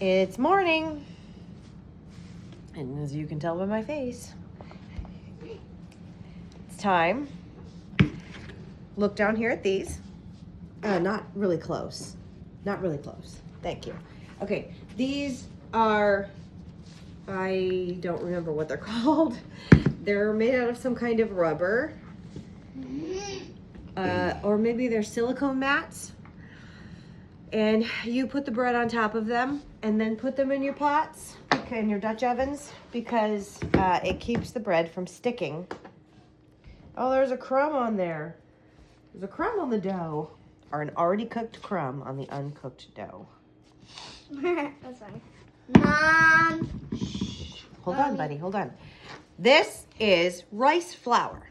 It's morning. And as you can tell by my face, it's time. Look down here at these. Not really close. Not really close. Thank you. Okay, these are, I don't remember what they're called. They're made out of some kind of rubber. Or maybe they're silicone mats. And you put the bread on top of them and then put them in your pots, in your Dutch ovens, because it keeps the bread from sticking. Oh, there's a crumb on there. There's a crumb on the dough, or an already cooked crumb on the uncooked dough. That's fine. Mom. Shh. Hold on, buddy. Hold on. This is rice flour.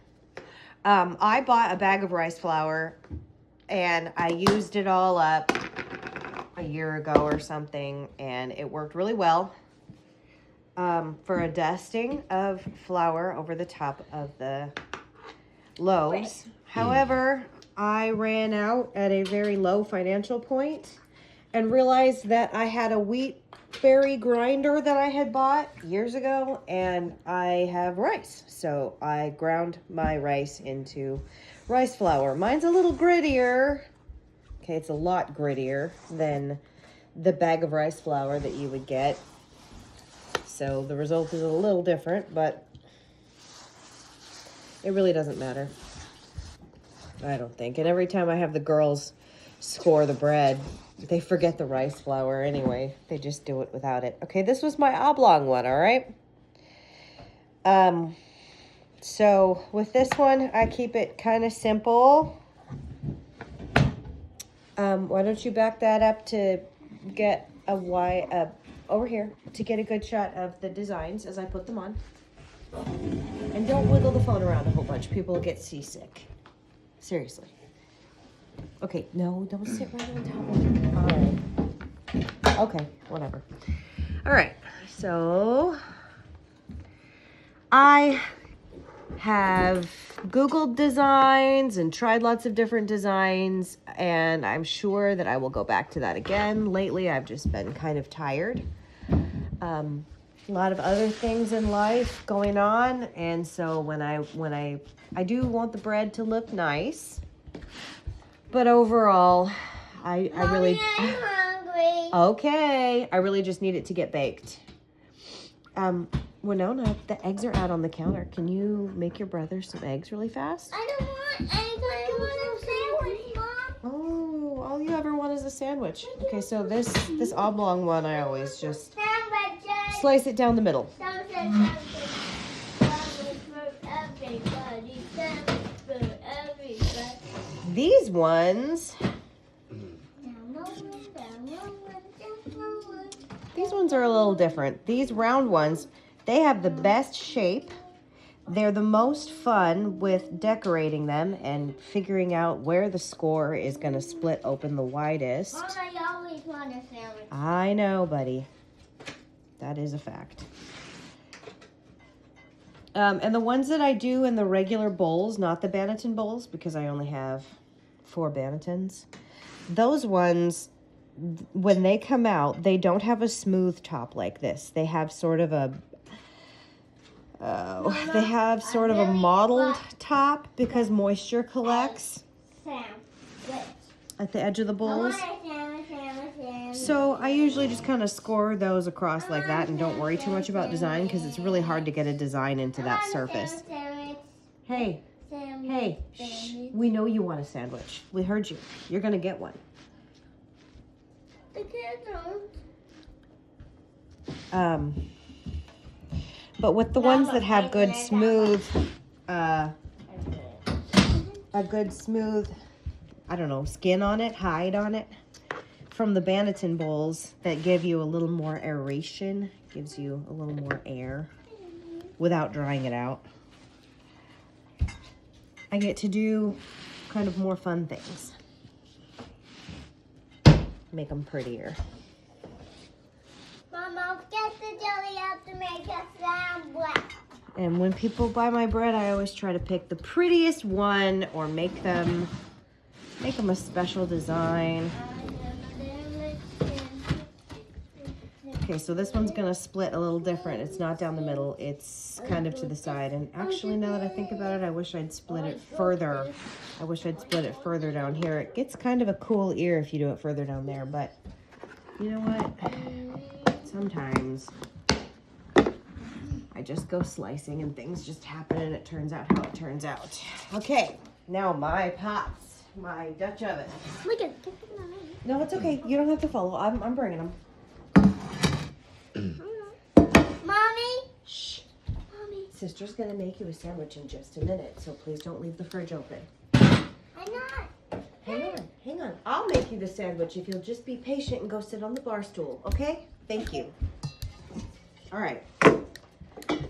I bought a bag of rice flour, and I used it all up a year ago or something, and it worked really well for a dusting of flour over the top of the loaves. However, I ran out at a very low financial point and realized that I had a wheat berry grinder that I had bought years ago, and I have rice. So I ground my rice into rice flour. Mine's a little grittier. Okay, it's a lot grittier than the bag of rice flour that you would get. So the result is a little different, but it really doesn't matter. I don't think. And every time I have the girls score the bread, they forget the rice flour anyway. They just do it without it. Okay, this was my oblong one, all right? So with this one, I keep it kind of simple. Why don't you back that up to get over here to get a good shot of the designs as I put them on. And don't wiggle the phone around a whole bunch. People will get seasick. Seriously. Okay, no, don't sit right on top of it. All right. Okay, whatever. All right, so I have Googled designs and tried lots of different designs, and I'm sure that I will go back to that again. Lately, I've just been kind of tired. A lot of other things in life going on, and so when I do want the bread to look nice, but overall, I really I'm hungry. okay. I really just need it to get baked. Winona, the eggs are out on the counter. Can you make your brother some eggs really fast? I don't want eggs. I want a sandwich, Mom. Oh, all you ever want is a sandwich. Okay, so this oblong one, I always just Sandwiches. slice it down the middle. Sandwich for everybody. Sandwich for everybody. These ones, these ones are a little different. These round ones, they have the best shape. They're the most fun with decorating them and figuring out where the score is going to split open the widest. Mom, I always want a sandwich. I know, buddy. That is a fact. And the ones that I do in the regular bowls, not the Banneton bowls, because I only have 4 Bannetons, those ones, when they come out, they don't have a smooth top like this. They have sort of a mottled top because moisture collects at the edge of the bowls. So I usually just kind of score those across like that and don't worry too much about design because it's really hard to get a design into that surface. Hey, shh. We know you want a sandwich. We heard you. You're going to get one. The kids don't. But with the ones that have good smooth, I don't know, skin on it, hide on it, from the Banneton bowls that give you a little more aeration, gives you a little more air without drying it out. I get to do kind of more fun things. Make them prettier. Mom, I'll get the jelly out to make a sandwich. And when people buy my bread, I always try to pick the prettiest one or make them a special design. Okay, so this one's gonna split a little different. It's not down the middle, it's kind of to the side. And actually, now that I think about it, I wish I'd split it further. I wish I'd split it further down here. It gets kind of a cool ear if you do it further down there, but you know what? Sometimes I just go slicing and things just happen and it turns out how it turns out. Okay, now my pots, my Dutch oven. Look at mine. No, it's okay. You don't have to follow. I'm bringing them. Mommy. Shh. Mommy. Sister's gonna make you a sandwich in just a minute, so please don't leave the fridge open. I'm not. Hang on. I'll make you the sandwich if you'll just be patient and go sit on the bar stool, okay? Thank you. All right.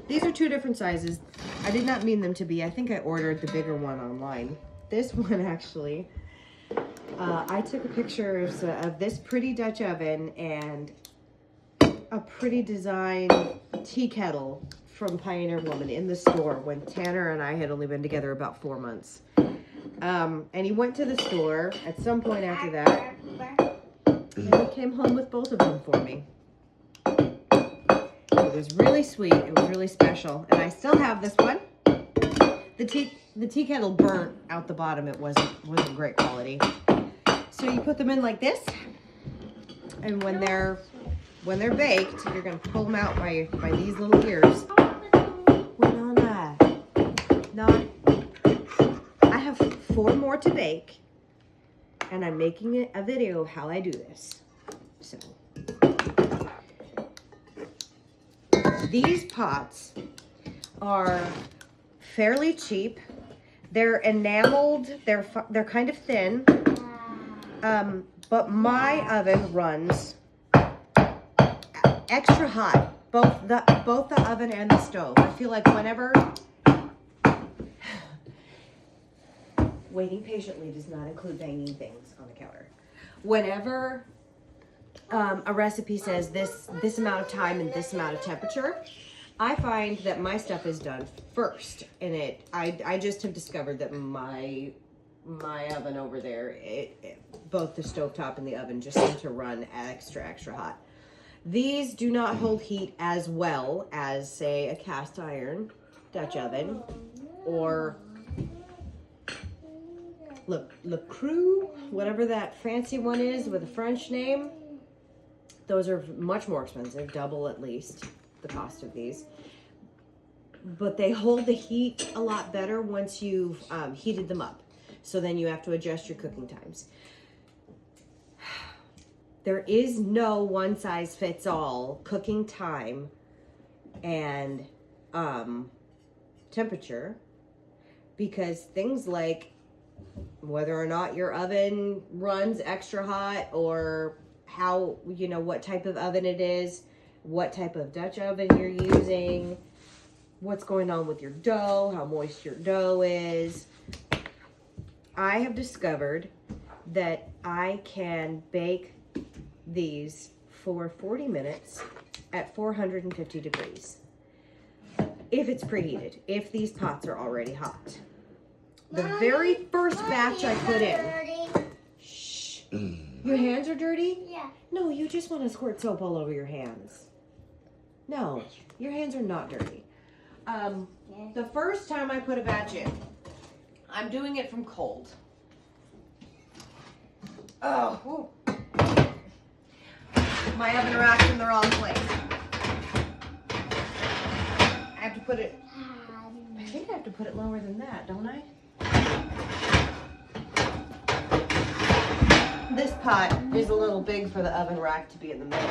These are 2 different sizes. I did not mean them to be. I think I ordered the bigger one online. This one actually, I took a picture of this pretty Dutch oven and a pretty design tea kettle from Pioneer Woman in the store when Tanner and I had only been together about 4 months. And he went to the store at some point after that, and he came home with both of them for me. It was really sweet. It was really special, and I still have this one. The tea kettle burnt out the bottom. It wasn't great quality. So you put them in like this, and when they're baked, you're gonna pull them out by these little ears. No. I have 4 more to bake, and I'm making a video of how I do this. So these pots are fairly cheap. They're enameled. They're kind of thin. But my oven runs extra hot. Both the oven and the stove. I feel like whenever waiting patiently does not include banging things on the counter. Whenever a recipe says this amount of time and this amount of temperature, I find that my stuff is done first. And I just have discovered that my oven over there, both the stovetop and the oven just seem to run extra hot. These do not hold heat as well as, say, a cast iron Dutch oven or Le Creux, whatever that fancy one is with a French name. Those are much more expensive, double at least the cost of these. But they hold the heat a lot better once you've heated them up. So then you have to adjust your cooking times. There is no one size fits all cooking time and temperature, because things like whether or not your oven runs extra hot or how, what type of oven it is, what type of Dutch oven you're using, what's going on with your dough, how moist your dough is. I have discovered that I can bake these for 40 minutes at 450 degrees. If it's preheated, if these pots are already hot. The very first batch I put in. Shh. Your hands are dirty? Yeah. No, you just want to squirt soap all over your hands. No, your hands are not dirty. The first time I put a batch in, I'm doing it from cold. Oh, whew. My oven rack's in the wrong place. I have to put it, I think I have to put it lower than that, don't I? This pot is a little big for the oven rack to be in the middle.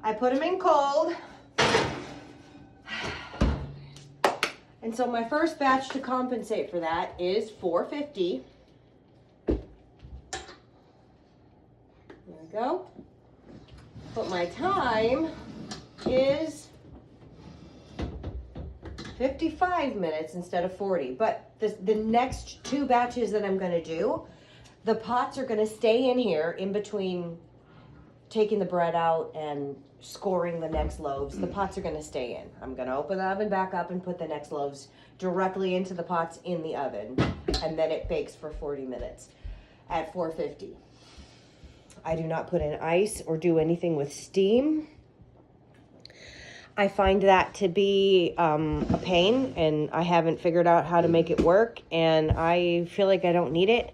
I put them in cold. And so my first batch to compensate for that is 450. There we go. But my time is 55 minutes instead of 40. But the next 2 batches that I'm going to do, the pots are going to stay in here in between taking the bread out and scoring the next loaves. The pots are going to stay in. I'm going to open the oven back up and put the next loaves directly into the pots in the oven. And then it bakes for 40 minutes at 450. I do not put in ice or do anything with steam. I find that to be a pain, and I haven't figured out how to make it work, and I feel like I don't need it.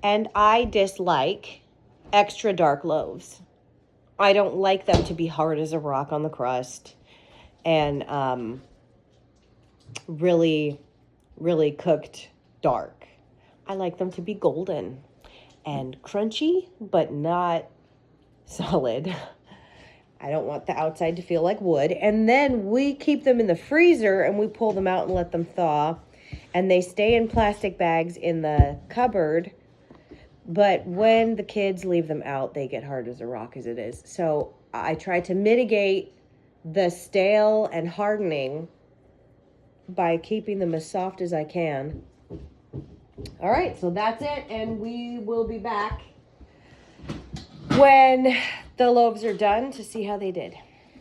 And I dislike extra dark loaves. I don't like them to be hard as a rock on the crust and really, really cooked dark. I like them to be golden and crunchy, but not solid. I don't want the outside to feel like wood. And then we keep them in the freezer and we pull them out and let them thaw. And they stay in plastic bags in the cupboard. But when the kids leave them out, they get hard as a rock as it is. So I try to mitigate the stale and hardening by keeping them as soft as I can. All right, so that's it. And we will be back when the loaves are done to see how they did.